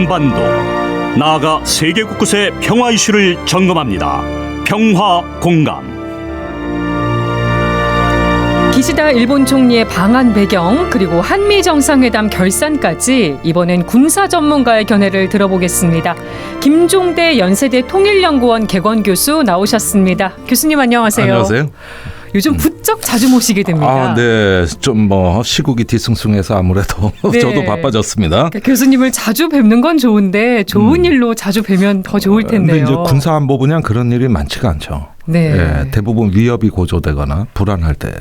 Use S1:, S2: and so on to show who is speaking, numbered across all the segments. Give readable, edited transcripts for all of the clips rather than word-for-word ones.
S1: 한반도, 나아가 세계 곳곳의 평화 이슈를 점검합니다. 평화 공감.
S2: 기시다 일본 총리의 방한 배경, 그리고 한미 정상회담 결산까지 이번엔 군사 전문가의 견해를 들어보겠습니다. 김종대 연세대 통일연구원 개건 교수 나오셨습니다. 교수님 안녕하세요.
S3: 안녕하세요.
S2: 요즘 부쩍 자주 모시게 됩니다.
S3: 네. 좀 시국이 뒤숭숭해서 아무래도
S2: 네.
S3: 저도 바빠졌습니다.
S2: 그러니까 교수님을 자주 뵙는 건 좋은데 좋은 일로 자주 뵈면 더 좋을 텐데요.
S3: 근데 이제 군사안보 분야 그런 일이 많지가 않죠.
S2: 네.
S3: 네, 대부분 위협이 고조되거나 불안할 때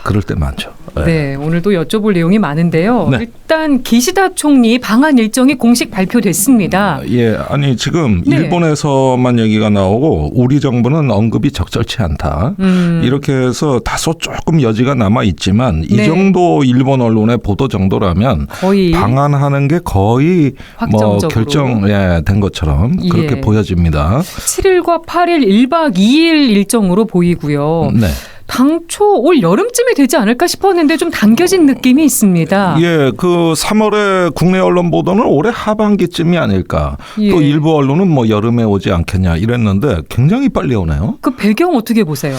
S3: 그럴 때 많죠.
S2: 네, 오늘도 여쭤볼 내용이 많은데요.
S3: 네.
S2: 일단 기시다 총리 방한 일정이 공식 발표됐습니다.
S3: 아니 지금
S2: 네.
S3: 일본에서만 얘기가 나오고 우리 정부는 언급이 적절치 않다. 이렇게 해서 다소 조금 여지가 남아 있지만 이
S2: 네.
S3: 정도 일본 언론의 보도 정도라면
S2: 거의
S3: 방한하는 게 거의
S2: 확정적으로.
S3: 결정된 것처럼 그렇게
S2: 예.
S3: 보여집니다.
S2: 7일과 8일 1박 2일 일정으로 보이고요.
S3: 네.
S2: 당초 올 여름쯤에 되지 않을까 싶었는데 좀 당겨진 느낌이 있습니다.
S3: 예, 그 3월에 국내 언론 보도는 올해 하반기쯤이 아닐까.
S2: 예.
S3: 또 일부 언론은 여름에 오지 않겠냐 이랬는데 굉장히 빨리 오네요.
S2: 그 배경 어떻게 보세요?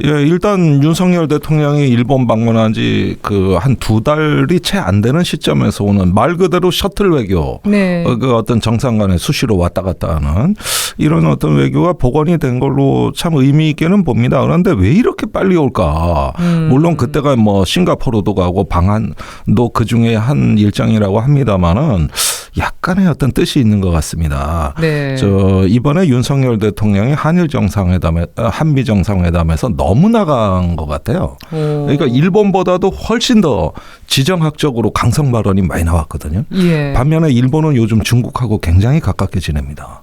S3: 예, 일단 윤석열 대통령이 일본 방문한 지 한 2달이 채 안 되는 시점에서 오는 말 그대로 셔틀 외교.
S2: 네.
S3: 그 어떤 정상 간에 수시로 왔다 갔다 하는 이런 어떤 외교가 복원이 된 걸로 참 의미 있게는 봅니다. 그런데 왜 이렇게 빨리 올까? 물론 그때가 싱가포르도 가고 방한도 그 중에 한 일정이라고 합니다만은 약간의 어떤 뜻이 있는 것 같습니다.
S2: 네.
S3: 이번에 윤석열 대통령이 한미 정상회담에서 너무 나간 것 같아요. 그러니까 일본보다도 훨씬 더 지정학적으로 강성 발언이 많이 나왔거든요.
S2: 예.
S3: 반면에 일본은 요즘 중국하고 굉장히 가깝게 지냅니다.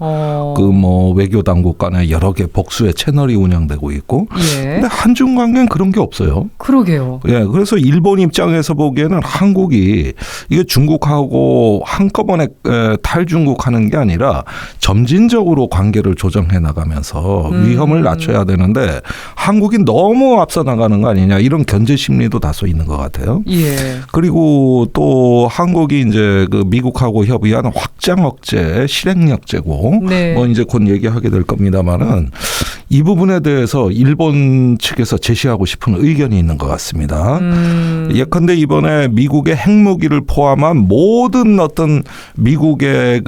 S3: 외교 당국 간에 여러 개 복수의 채널이 운영되고 있고.
S2: 예.
S3: 근데 한중 관계는 그런 게 없어요.
S2: 그러게요.
S3: 예, 그래서 일본 입장에서 보기에는 한국이 이게 중국하고 한꺼번에 탈중국하는 게 아니라 점진적으로 관계를 조정해 나가면서 위험을 낮춰야 되는데 한국이 너무 앞서 나가는 거 아니냐 이런 견제 심리도 다소 있는 것 같아요.
S2: 예.
S3: 그리고 또 한국이 이제 그 미국하고 협의한 확장 억제 실행력제고
S2: 네.
S3: 이제 곧 얘기하게 될 겁니다만은 이 부분에 대해서 일본 측에서 제시하고 싶은 의견이 있는 것 같습니다. 예컨대 이번에 미국의 핵무기를 포함한 모든 어떤 미국의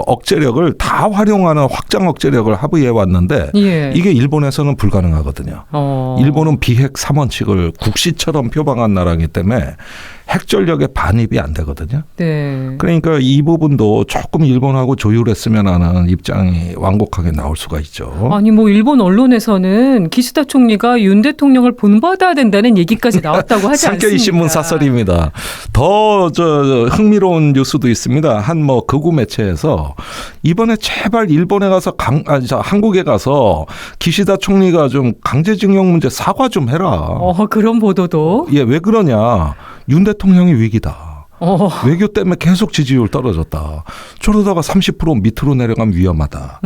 S3: 억제력을 다 활용하는 확장 억제력을 합의해 왔는데
S2: 예.
S3: 이게 일본에서는 불가능하거든요. 일본은 비핵 3원칙을 국시처럼 표방한 나라이기 때문에 핵전력에 반입이 안 되거든요.
S2: 네.
S3: 그러니까 이 부분도 조금 일본하고 조율했으면 하는 입장이 완곡하게 나올 수가 있죠.
S2: 아니 일본 언론에서는 기시다 총리가 윤 대통령을 본받아야 된다는 얘기까지 나왔다고 하지 않습니까?
S3: 상케이 신문 사설입니다. 더 흥미로운 뉴스도 있습니다. 한 극우 매체에서 이번에 제발 일본에 가서 한국에 가서 기시다 총리가 좀 강제징용 문제 사과 좀 해라.
S2: 그런 보도도.
S3: 예, 왜 그러냐? 윤 대통령이 위기다. 외교 때문에 계속 지지율 떨어졌다. 저러다가 30% 밑으로 내려가면 위험하다.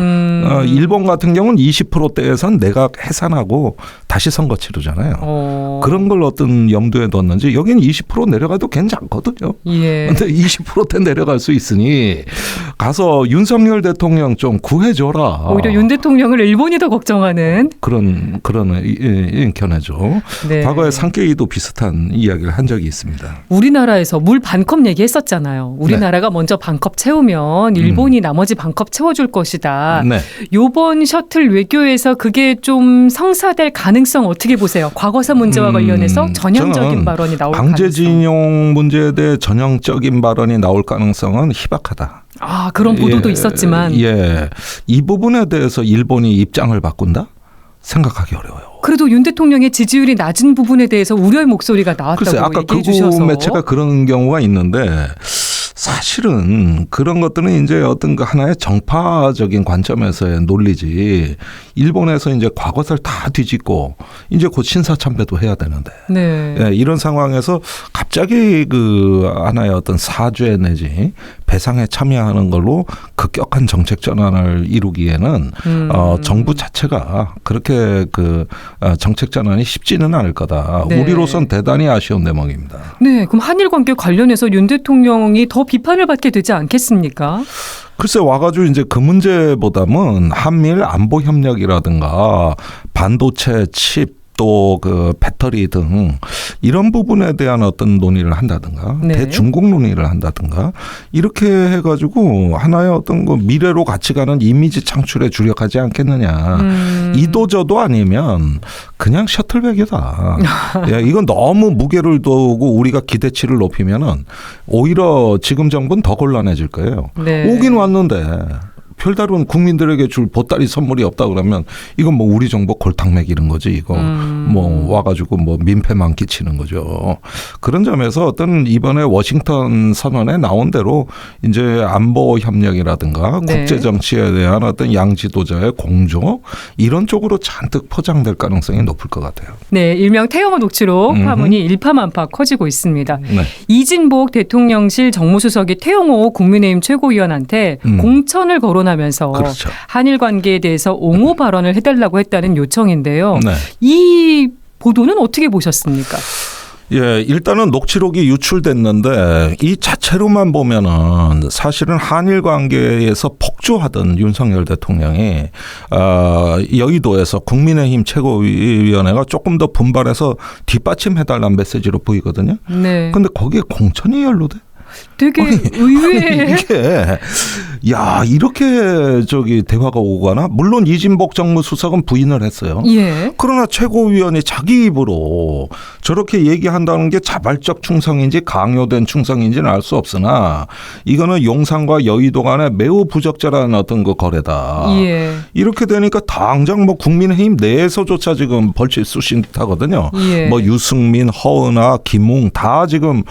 S3: 일본 같은 경우는 20%대에선 내각 해산하고 다시 선거 치르잖아요. 그런 걸 어떤 염두에 뒀는지 여기는 20% 내려가도 괜찮거든요.
S2: 예.
S3: 근데 20%대 내려갈 수 있으니 가서 윤석열 대통령 좀 구해줘라.
S2: 오히려 윤 대통령을 일본이 더 걱정하는
S3: 그런 견해죠.
S2: 네.
S3: 과거에 상케이도 비슷한 이야기를 한 적이 있습니다.
S2: 우리나라에서 물 반컵 얘기했었잖아요. 우리나라가 먼저 반컵 채우면 일본이 나머지 반컵 채워줄 것이다.
S3: 네.
S2: 요번 셔틀 외교에서 그게 좀 성사될 가능성 어떻게 보세요? 과거사 문제와 관련해서 전향적인 발언이 나올 가능성.
S3: 강제징용 문제에 대해 전형적인 발언이 나올 가능성은 희박하다.
S2: 그런 보도도 있었지만.
S3: 예. 이 부분에 대해서 일본이 입장을 바꾼다? 생각하기 어려워요.
S2: 그래도 윤 대통령의 지지율이 낮은 부분에 대해서 우려의 목소리가 나왔다고
S3: 글쎄, 아까
S2: 얘기해 주셔서.
S3: 극우 매체가 그런 경우가 있는데 사실은 그런 것들은 이제 어떤 하나의 정파적인 관점에서의 논리지. 일본에서 이제 과거사를 다 뒤집고 이제 곧 신사참배도 해야 되는데.
S2: 네.
S3: 예, 이런 상황에서 갑자기 하나의 어떤 사죄 내지 배상에 참여하는 걸로 급격한 정책 전환을 이루기에는 정부 자체가 그렇게 정책 전환이 쉽지는 않을 거다.
S2: 네.
S3: 우리로선 대단히 아쉬운 대목입니다.
S2: 네, 그럼 한일 관계 관련해서 윤 대통령이 더 비판을 받게 되지 않겠습니까?
S3: 글쎄 와가지고 이제 그 문제보다는 한미일 안보 협력이라든가 반도체 칩 또 그 배터리 등 이런 부분에 대한 어떤 논의를 한다든가
S2: 네.
S3: 대중국 논의를 한다든가 이렇게 해가지고 하나의 어떤 그 미래로 같이 가는 이미지 창출에 주력하지 않겠느냐. 이도저도 아니면 그냥 셔틀백이다. 야, 이건 너무 무게를 두고 우리가 기대치를 높이면은 오히려 지금 정부는 더 곤란해질 거예요.
S2: 네.
S3: 오긴 왔는데. 별다른 국민들에게 줄 보따리 선물이 없다 그러면 이건 뭐 우리 정부 골탕 먹이는 거지 이거 뭐 와가지고 뭐 민폐만 끼치는 거죠. 그런 점에서 어떤 이번에 워싱턴 선언에 나온 대로 이제 안보 협력이라든가
S2: 네.
S3: 국제 정치에 대한 어떤 양 지도자의 공조 이런 쪽으로 잔뜩 포장될 가능성이 높을 것 같아요.
S2: 네, 일명 태영호 녹취록 파문이 일파만파 커지고 있습니다.
S3: 네.
S2: 이진복 대통령실 정무수석이 태영호 국민의힘 최고위원한테 공천을 거론하면서
S3: 그렇죠.
S2: 한일 관계에 대해서 옹호 발언을 해달라고 했다는 요청인데요.
S3: 네.
S2: 이 보도는 어떻게 보셨습니까?
S3: 예, 일단은 녹취록이 유출됐는데 이 자체로만 보면은 사실은 한일 관계에서 폭주하던 윤석열 대통령이 여의도에서 국민의힘 최고위원회가 조금 더 분발해서 뒷받침해달라는 메시지로 보이거든요.
S2: 네.
S3: 근데 거기에 공천이 연루돼?
S2: 되게 의외의
S3: 이게 야 이렇게 대화가 오거나 물론 이진복 정무수석은 부인을 했어요.
S2: 예.
S3: 그러나 최고위원이 자기 입으로 저렇게 얘기한다는 게 자발적 충성인지 강요된 충성인지는 알 수 없으나 이거는 용산과 여의도 간에 매우 부적절한 어떤 그 거래다.
S2: 예.
S3: 이렇게 되니까 당장 뭐 국민의힘 내에서조차 지금 벌칠 수신하거든요.
S2: 예.
S3: 뭐 유승민, 허은하, 김웅 다 지금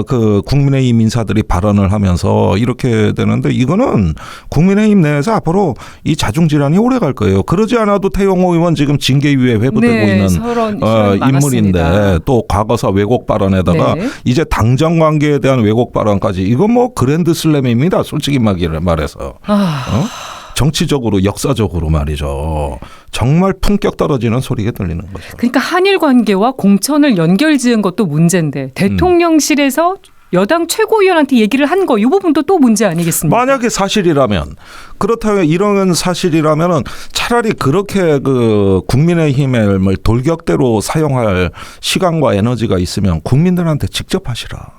S3: 그 국민의힘 인사들이 발언을 하면서 이렇게 되는데 이거는 국민의힘 내에서 앞으로 이 자중질환이 오래 갈 거예요. 그러지 않아도 태영호 의원 지금 징계위에 회부되고
S2: 네,
S3: 있는
S2: 서론이
S3: 인물인데
S2: 많았습니다.
S3: 또 과거사 왜곡 발언에다가
S2: 네.
S3: 이제 당정 관계에 대한 왜곡 발언까지 이건 뭐 그랜드 슬램입니다. 솔직히 말해서. 정치적으로 역사적으로 말이죠. 정말 품격 떨어지는 소리가 들리는 거죠.
S2: 그러니까 한일 관계와 공천을 연결지은 것도 문제인데 대통령실에서 여당 최고위원한테 얘기를 한 거 이 부분도 또 문제 아니겠습니까?
S3: 만약에 사실이라면 그렇다면 이런 사실이라면은 차라리 그렇게 그 국민의힘을 돌격대로 사용할 시간과 에너지가 있으면 국민들한테 직접 하시라.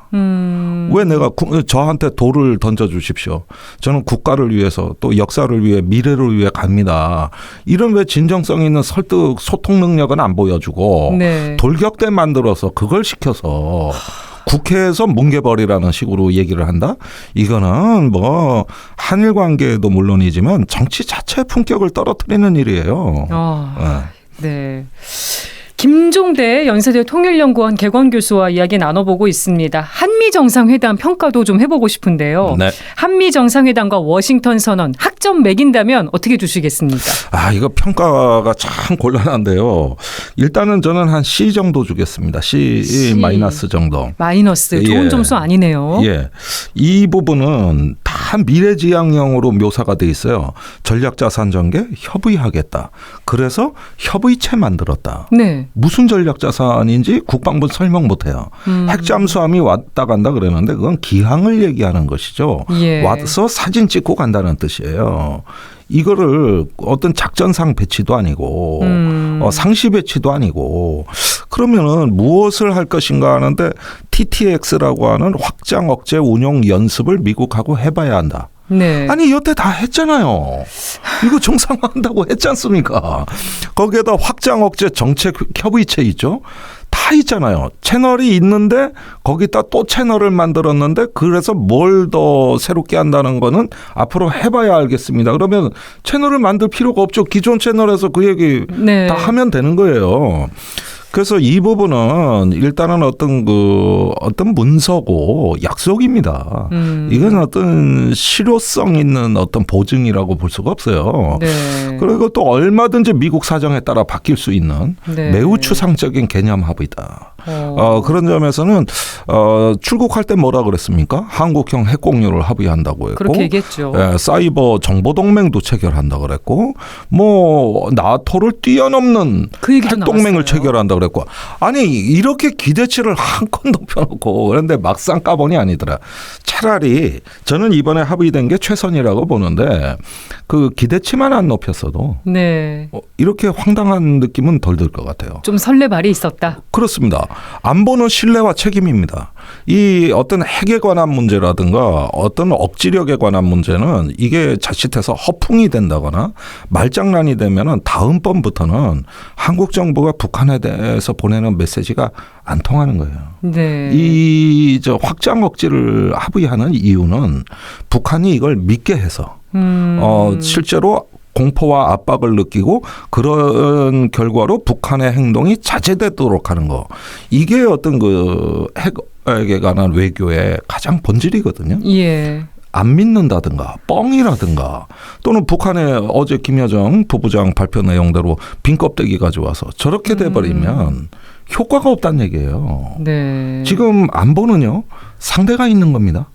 S3: 왜 내가 저한테 돌을 던져주십시오. 저는 국가를 위해서 또 역사를 위해 미래를 위해 갑니다. 이런 왜 진정성 있는 설득 소통 능력은 안 보여주고
S2: 네.
S3: 돌격대 만들어서 그걸 시켜서 국회에서 뭉개버리라는 식으로 얘기를 한다? 이거는 뭐 한일 관계도 물론이지만 정치 자체의 품격을 떨어뜨리는 일이에요.
S2: 네. 김종대 연세대 통일연구원 개건 교수와 이야기 나눠보고 있습니다. 한미 정상회담 평가도 좀 해보고 싶은데요.
S3: 네.
S2: 한미 정상회담과 워싱턴 선언 학점 매긴다면 어떻게 주시겠습니까?
S3: 이거 평가가 참 곤란한데요. 일단은 저는 한 C 정도 주겠습니다. C 마이너스 정도.
S2: 마이너스 좋은
S3: 예.
S2: 점수 아니네요.
S3: 예, 이 부분은 다 미래지향형으로 묘사가 돼 있어요. 전략자산 전개 협의하겠다. 그래서 협의체 만들었다.
S2: 네.
S3: 무슨 전략자산인지 국방부 설명 못해요. 핵잠수함이 왔다 간다 그러는데 그건 기항을 얘기하는 것이죠.
S2: 예.
S3: 와서 사진 찍고 간다는 뜻이에요. 이거를 어떤 작전상 배치도 아니고 상시 배치도 아니고 그러면은 무엇을 할 것인가 하는데 TTX라고 하는 확장 억제 운용 연습을 미국하고 해봐야 한다.
S2: 네.
S3: 아니 여태 다 했잖아요. 이거 정상화한다고 했지 않습니까? 거기에다 확장 억제 정책 협의체 있죠. 다 있잖아요. 채널이 있는데 거기다 또 채널을 만들었는데 그래서 뭘 더 새롭게 한다는 거는 앞으로 해봐야 알겠습니다. 그러면 채널을 만들 필요가 없죠. 기존 채널에서 그 얘기
S2: 네.
S3: 다 하면 되는 거예요. 그래서 이 부분은 일단은 어떤 문서고 약속입니다. 이건 어떤 실효성 있는 어떤 보증이라고 볼 수가 없어요.
S2: 네.
S3: 그리고 또 얼마든지 미국 사정에 따라 바뀔 수 있는
S2: 네.
S3: 매우 추상적인 개념 합의다. 그런 점에서는 출국할 때 뭐라 그랬습니까? 한국형 핵공유를 합의한다고 했고,
S2: 그렇게 얘기했죠.
S3: 사이버 정보동맹도 체결한다 그랬고, 뭐 나토를 뛰어넘는
S2: 그 얘기도
S3: 핵동맹을
S2: 나왔어요.
S3: 체결한다 그랬고, 아니 이렇게 기대치를 한껏 높여놓고 그런데 막상 까보니 아니더라. 차라리 저는 이번에 합의된 게 최선이라고 보는데 그 기대치만 안 높였어도
S2: 네.
S3: 이렇게 황당한 느낌은 덜 들 것 같아요.
S2: 좀 설레발이 있었다.
S3: 그렇습니다. 안보는 신뢰와 책임입니다. 이 어떤 핵에 관한 문제라든가 어떤 억지력에 관한 문제는 이게 자칫해서 허풍이 된다거나 말장난이 되면은 다음번부터는 한국 정부가 북한에 대해서 보내는 메시지가 안 통하는 거예요.
S2: 네.
S3: 이 확장 억지를 합의하는 이유는 북한이 이걸 믿게 해서 실제로 공포와 압박을 느끼고 그런 결과로 북한의 행동이 자제되도록 하는 거. 이게 어떤 그 핵에 관한 외교의 가장 본질이거든요.
S2: 예.
S3: 안 믿는다든가 뻥이라든가 또는 북한의 어제 김여정 부부장 발표 내용대로 빈 껍데기 가져와서 저렇게 돼버리면 효과가 없다는 얘기예요.
S2: 네.
S3: 지금 안보는요 상대가 있는 겁니다.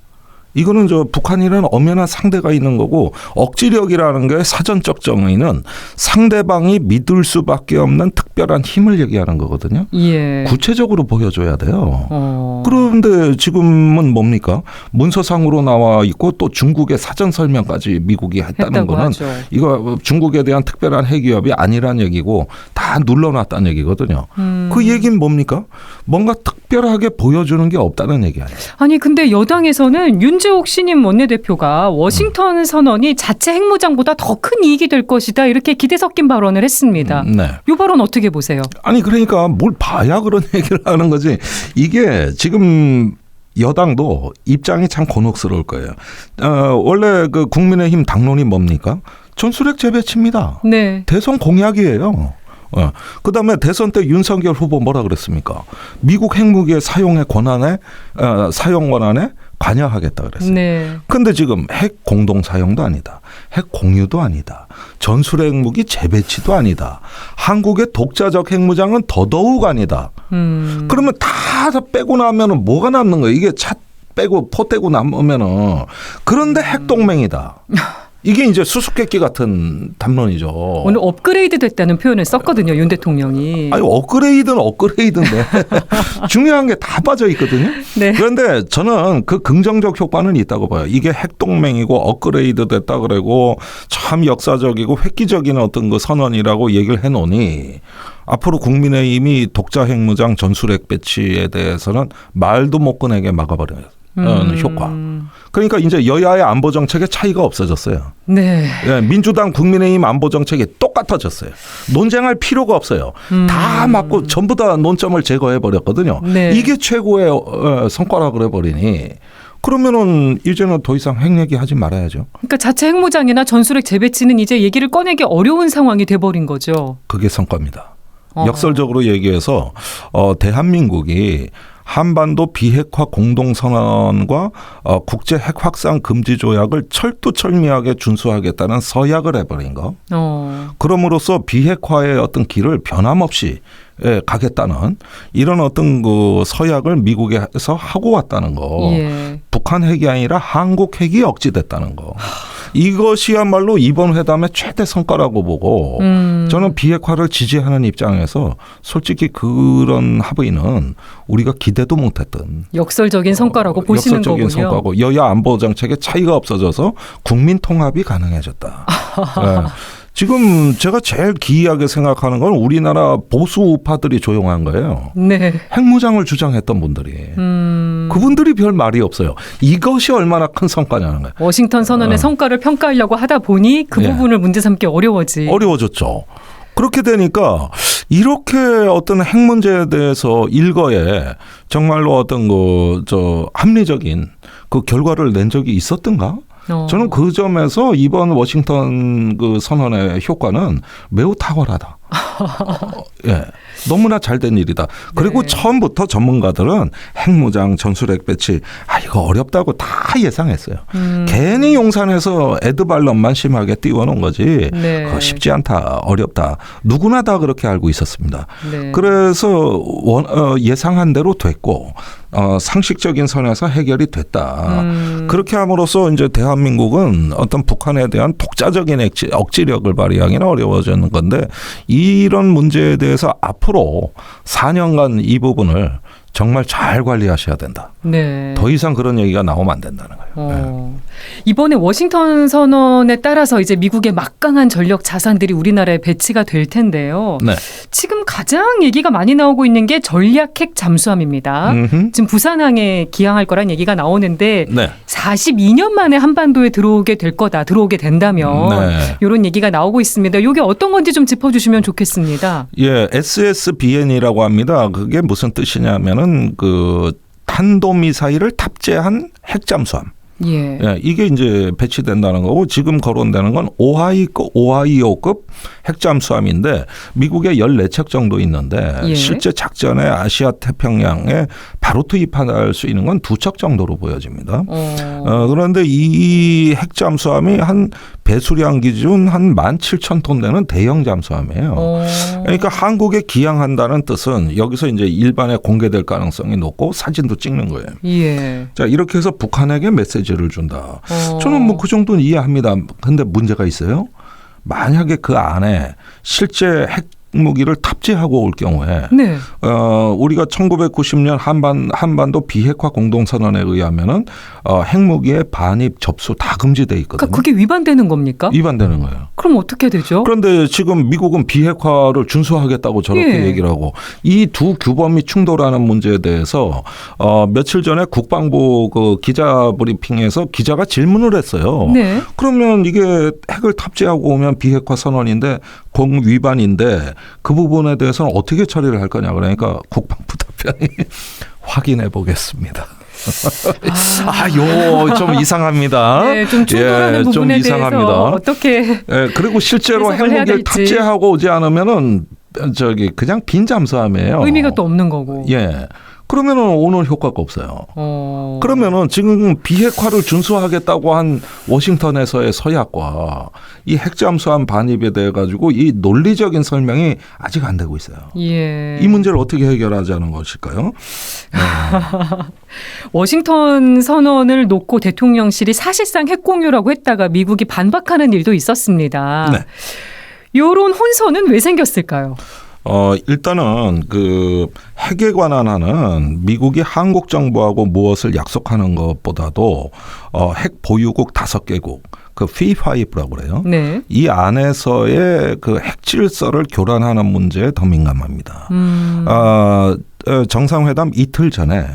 S3: 이거는 북한이라는 엄연한 상대가 있는 거고 억지력이라는 게 사전적 정의는 상대방이 믿을 수밖에 없는 특별한 힘을 얘기하는 거거든요.
S2: 예.
S3: 구체적으로 보여줘야 돼요. 그런데 지금은 뭡니까? 문서상으로 나와 있고 또 중국의 사전 설명까지 미국이 했다는 거는
S2: 하죠.
S3: 이거 중국에 대한 특별한 핵위협이 아니란 얘기고 다 눌러놨다는 얘기거든요. 그 얘기는 뭡니까? 뭔가 특별하게 보여주는 게 없다는 얘기 아니에요.
S2: 아니 근데 여당에서는 윤재옥 신임 원내대표가 워싱턴 선언이 자체 핵무장보다 더 큰 이익이 될 것이다 이렇게 기대 섞인 발언을 했습니다.
S3: 네.
S2: 이 발언 어떻게 보세요?
S3: 아니 그러니까 뭘 봐야 그런 얘기를 하는 거지. 이게 지금 여당도 입장이 참 곤혹스러울 거예요. 원래 그 국민의힘 당론이 뭡니까? 전술핵 재배치입니다.
S2: 네.
S3: 대선 공약이에요. 그다음에 대선 때 윤석열 후보 뭐라 그랬습니까? 미국 핵무기의 사용 권한에 관여하겠다 그랬어요.
S2: 네.
S3: 근데 지금 핵 공동 사용도 아니다. 핵 공유도 아니다. 전술핵 무기 재배치도 아니다. 한국의 독자적 핵무장은 더더욱 아니다. 그러면 다 빼고 나면은 뭐가 남는 거예요? 이게 차 빼고 포 떼고 남으면은 그런데 핵 동맹이다. 이게 이제 수수께끼 같은 담론이죠.
S2: 오늘 업그레이드 됐다는 표현을 썼거든요. 윤 대통령이.
S3: 아니 업그레이드는 업그레이드인데 중요한 게 다 빠져 있거든요.
S2: 네.
S3: 그런데 저는 그 긍정적 효과는 있다고 봐요. 이게 핵동맹이고 업그레이드 됐다 그러고 참 역사적이고 획기적인 어떤 그 선언이라고 얘기를 해놓으니 앞으로 국민의힘이 독자 핵무장 전술핵 배치에 대해서는 말도 못 꺼내게 막아버려요. 효과. 그러니까 이제 여야의 안보 정책의 차이가 없어졌어요.
S2: 네.
S3: 예, 민주당 국민의힘 안보 정책이 똑같아졌어요. 논쟁할 필요가 없어요. 다 맞고 전부 다 논점을 제거해 버렸거든요.
S2: 네.
S3: 이게 최고의 성과라고 해버리니 그러면은 이제는 더 이상 핵 얘기하지 말아야죠.
S2: 그러니까 자체 핵무장이나 전술핵 재배치는 이제 얘기를 꺼내기 어려운 상황이 돼버린 거죠.
S3: 그게 성과입니다. 역설적으로 얘기해서 대한민국이 한반도 비핵화 공동선언과 국제 핵 확산 금지 조약을 철두철미하게 준수하겠다는 서약을 해버린 거. 그럼으로써 비핵화의 어떤 길을 변함없이 가겠다는 이런 어떤 그 서약을 미국에서 하고 왔다는 거.
S2: 예.
S3: 북한 핵이 아니라 한국 핵이 억지됐다는 거. 이것이야말로 이번 회담의 최대 성과라고 보고 저는 비핵화를 지지하는 입장에서 솔직히 그런 합의는 우리가 기대도 못했던
S2: 역설적인 성과라고 보시는
S3: 역설적인
S2: 거군요.
S3: 성과고 여야 안보 정책의 차이가 없어져서 국민 통합이 가능해졌다. 네. 지금 제가 제일 기이하게 생각하는 건 우리나라 보수 우파들이 조용한 거예요.
S2: 네.
S3: 핵무장을 주장했던 분들이. 그분들이 별 말이 없어요. 이것이 얼마나 큰 성과냐는 거예요.
S2: 워싱턴 선언의 성과를 평가하려고 하다 보니 그 부분을 문제 삼기
S3: 어려워졌죠. 그렇게 되니까 이렇게 어떤 핵 문제에 대해서 일거에 정말로 어떤 합리적인 그 결과를 낸 적이 있었던가? 저는 그 점에서 이번 워싱턴 그 선언의 효과는 매우 탁월하다. 예. 너무나 잘된 일이다. 그리고
S2: 네.
S3: 처음부터 전문가들은 핵무장, 전술핵 배치, 이거 어렵다고 다 예상했어요. 괜히 용산에서 에드발런만 심하게 띄워놓은 거지.
S2: 네.
S3: 그거 쉽지 않다, 어렵다. 누구나 다 그렇게 알고 있었습니다.
S2: 네.
S3: 그래서 예상한 대로 됐고 상식적인 선에서 해결이 됐다. 그렇게 함으로써 이제 대한민국은 어떤 북한에 대한 독자적인 억지력을 발휘하기는 어려워지는 건데 이런 문제에 대해서 앞으로 4년간 이 부분을 정말 잘 관리하셔야 된다.
S2: 네.
S3: 더 이상 그런 얘기가 나오면 안 된다는 거예요.
S2: 이번에 워싱턴 선언에 따라서 이제 미국의 막강한 전력 자산들이 우리나라에 배치가 될 텐데요.
S3: 네.
S2: 지금 가장 얘기가 많이 나오고 있는 게 전략 핵 잠수함입니다. 지금 부산항에 기항할 거란 얘기가 나오는데
S3: 네.
S2: 42년 만에 한반도에 들어오게 될 거다. 들어오게 된다면
S3: 네.
S2: 이런 얘기가 나오고 있습니다. 이게 어떤 건지 좀 짚어주시면 좋겠습니다.
S3: 예, SSBN이라고 합니다. 그게 무슨 뜻이냐면은 그 탄도미사일을 탑재한 핵잠수함.
S2: 예.
S3: 예, 이게 이제 배치된다는 거고 지금 거론되는 건 오하이오급 핵잠수함인데 미국에 14척 정도 있는데
S2: 예.
S3: 실제 작전에 아시아 태평양에 바로 투입할 수 있는 건 2척 정도로 보여집니다. 그런데 이 핵잠수함이 한 배수량 기준 한 17,000톤 되는 대형 잠수함이에요. 그러니까 한국에 기항한다는 뜻은 여기서 이제 일반에 공개될 가능성이 높고 사진도 찍는 거예요.
S2: 예.
S3: 자, 이렇게 해서 북한에게 메시지를 준다. 저는 뭐 그 정도는 이해합니다. 근데 문제가 있어요. 만약에 그 안에 실제 핵무기를 탑재하고 올 경우에
S2: 네.
S3: 우리가 1990년 한반도 비핵화 공동선언에 의하면은 핵무기의 반입 접수 다 금지돼 있거든요.
S2: 그러니까 그게 위반되는 겁니까?
S3: 위반되는 거예요.
S2: 그럼 어떻게 되죠?
S3: 그런데 지금 미국은 비핵화를 준수하겠다고 저렇게
S2: 예.
S3: 얘기를 하고 이 두 규범이 충돌하는 문제에 대해서 며칠 전에 국방부 그 기자 브리핑에서 기자가 질문을 했어요.
S2: 네.
S3: 그러면 이게 핵을 탑재하고 오면 비핵화 선언인데 공 위반인데 그 부분에 대해서는 어떻게 처리를 할 거냐 그러니까 국방부 답변이 확인해 보겠습니다. 요 좀 이상합니다.
S2: 네, 좀 충돌하는
S3: 예, 좀
S2: 부분에
S3: 이상합니다.
S2: 대해서 어떻게
S3: 예, 그리고 실제로
S2: 해석을 해야
S3: 핵무기를
S2: 될지.
S3: 탑재하고 오지 않으면은 그냥 빈 잠수함이에요.
S2: 의미가 또 없는 거고.
S3: 예. 그러면은 오늘 효과가 없어요. 그러면은 지금 비핵화를 준수하겠다고 한 워싱턴에서의 서약과 이 핵잠수함 반입에 대해 가지고 이 논리적인 설명이 아직 안 되고 있어요.
S2: 예.
S3: 이 문제를 어떻게 해결하자는 것일까요?
S2: 워싱턴 선언을 놓고 대통령실이 사실상 핵 공유라고 했다가 미국이 반박하는 일도 있었습니다.
S3: 네.
S2: 이런 혼선은 왜 생겼을까요?
S3: 일단은 그 핵에 관한 한은 미국이 한국 정부하고 무엇을 약속하는 것보다도 핵 보유국 5개국 그 P5라고 그래요.
S2: 네.
S3: 이 안에서의 그 핵 질서를 교란하는 문제에 더 민감합니다. 정상회담 이틀 전에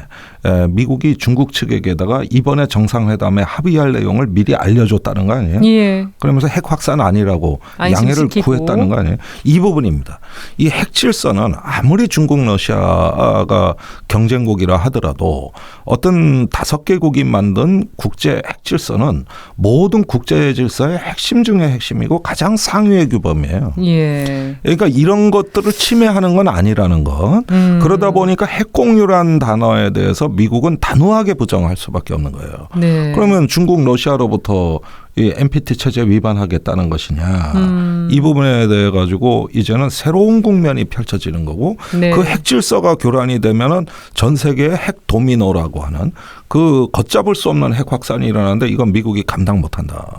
S3: 미국이 중국 측에게다가 이번에 정상회담에 합의할 내용을 미리 알려줬다는 거 아니에요?
S2: 예.
S3: 그러면서 핵 확산 아니라고 양해를
S2: 안심시키고.
S3: 구했다는 거 아니에요? 이 부분입니다. 이 핵 질서는 아무리 중국 러시아가 경쟁국이라 하더라도 어떤 5개국이 만든 국제 핵 질서는 모든 국제 질서의 핵심 중의 핵심이고 가장 상위의 규범이에요.
S2: 예.
S3: 그러니까 이런 것들을 침해하는 건 아니라는 것. 그러다 보니까 핵 공유란 단어에 대해서 미국은 단호하게 부정할 수밖에 없는 거예요.
S2: 네.
S3: 그러면 중국, 러시아로부터 이 NPT 체제 위반하겠다는 것이냐. 이 부분에 대해 가지고 이제는 새로운 국면이 펼쳐지는 거고
S2: 네.
S3: 그 핵 질서가 교란이 되면은 전 세계의 핵 도미노라고 하는 그 걷잡을 수 없는 핵 확산이 일어나는데 이건 미국이 감당 못한다.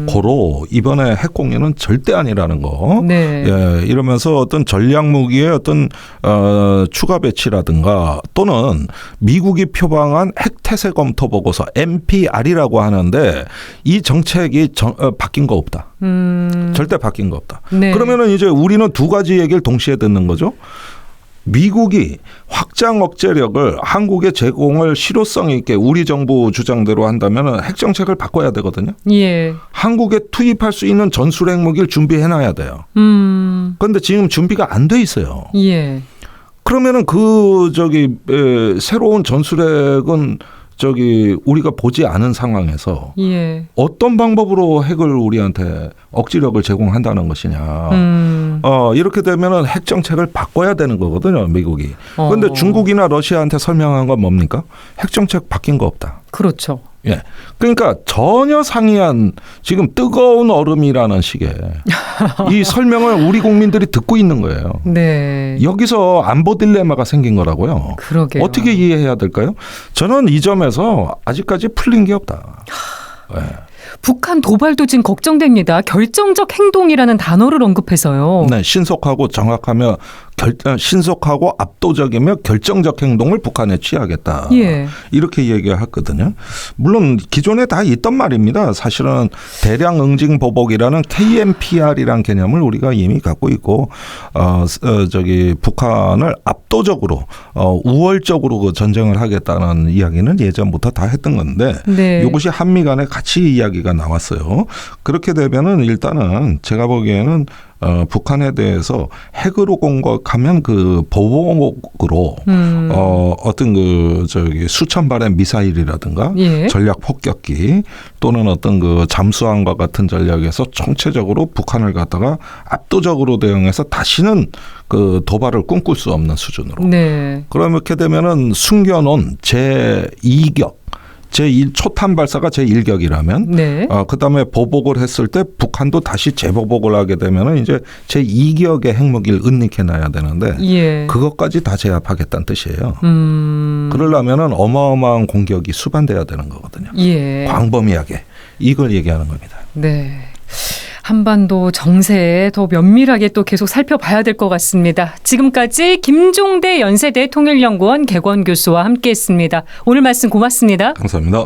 S3: 고로 이번에 핵 공유는 절대 아니라는 거.
S2: 네.
S3: 예, 이러면서 어떤 전략 무기의 어떤 추가 배치라든가 또는 미국이 표방한 핵 태세 검토 보고서 MPR이라고 하는데 이 정책이 바뀐 거 없다. 절대 바뀐 거 없다.
S2: 네.
S3: 그러면은 이제 우리는 두 가지 얘기를 동시에 듣는 거죠. 미국이 확장 억제력을 한국에 제공을 실효성 있게 우리 정부 주장대로 한다면 핵 정책을 바꿔야 되거든요.
S2: 예.
S3: 한국에 투입할 수 있는 전술 핵무기를 준비해놔야 돼요. 그런데 지금 준비가 안 돼 있어요.
S2: 예.
S3: 그러면은 새로운 전술핵은 우리가 보지 않은 상황에서
S2: 예.
S3: 어떤 방법으로 핵을 우리한테 억지력을 제공한다는 것이냐. 이렇게 되면은 핵 정책을 바꿔야 되는 거거든요, 미국이. 그런데 중국이나 러시아한테 설명한 건 뭡니까? 핵 정책 바뀐 거 없다.
S2: 그렇죠.
S3: 예. 그러니까 전혀 상이한 지금 뜨거운 얼음이라는 식의 이 설명을 우리 국민들이 듣고 있는 거예요.
S2: 네.
S3: 여기서 안보 딜레마가 생긴 거라고요.
S2: 그러게요.
S3: 어떻게 이해해야 될까요? 저는 이 점에서 아직까지 풀린 게 없다. 예.
S2: 북한 도발도 지금 걱정됩니다. 결정적 행동이라는 단어를 언급해서요.
S3: 네, 신속하고 정확하며 신속하고 압도적이며 결정적 행동을 북한에 취하겠다.
S2: 예.
S3: 이렇게 얘기했거든요. 물론 기존에 다 있던 말입니다. 사실은 대량 응징 보복이라는 KMPR이라는 개념을 우리가 이미 갖고 있고 북한을 압도적으로 우월적으로 그 전쟁을 하겠다는 이야기는 예전부터 다 했던 건데
S2: 네.
S3: 이것이 한미 간에 같이 이야기가 나왔어요. 그렇게 되면은 일단은 제가 보기에는 북한에 대해서 핵으로 공격하면 그 보복으로 어떤 수천 발의 미사일이라든가
S2: 예.
S3: 전략 폭격기 또는 어떤 그 잠수함과 같은 전략에서 총체적으로 북한을 갖다가 압도적으로 대응해서 다시는 그 도발을 꿈꿀 수 없는 수준으로.
S2: 네.
S3: 그렇게 되면은 숨겨놓은 제2격 초탄 발사가 제1격이라면
S2: 네.
S3: 그다음에 보복을 했을 때 북한도 다시 재보복을 하게 되면은 이제 제2격의 핵무기를 은닉해 놔야 되는데
S2: 예.
S3: 그것까지 다 제압하겠다는 뜻이에요. 그러려면은 어마어마한 공격이 수반돼야 되는 거거든요.
S2: 예.
S3: 광범위하게 이걸 얘기하는 겁니다.
S2: 네. 한반도 정세에 더 면밀하게 또 계속 살펴봐야 될 것 같습니다. 지금까지 김종대 연세대 통일연구원 객원 교수와 함께했습니다. 오늘 말씀 고맙습니다.
S3: 감사합니다.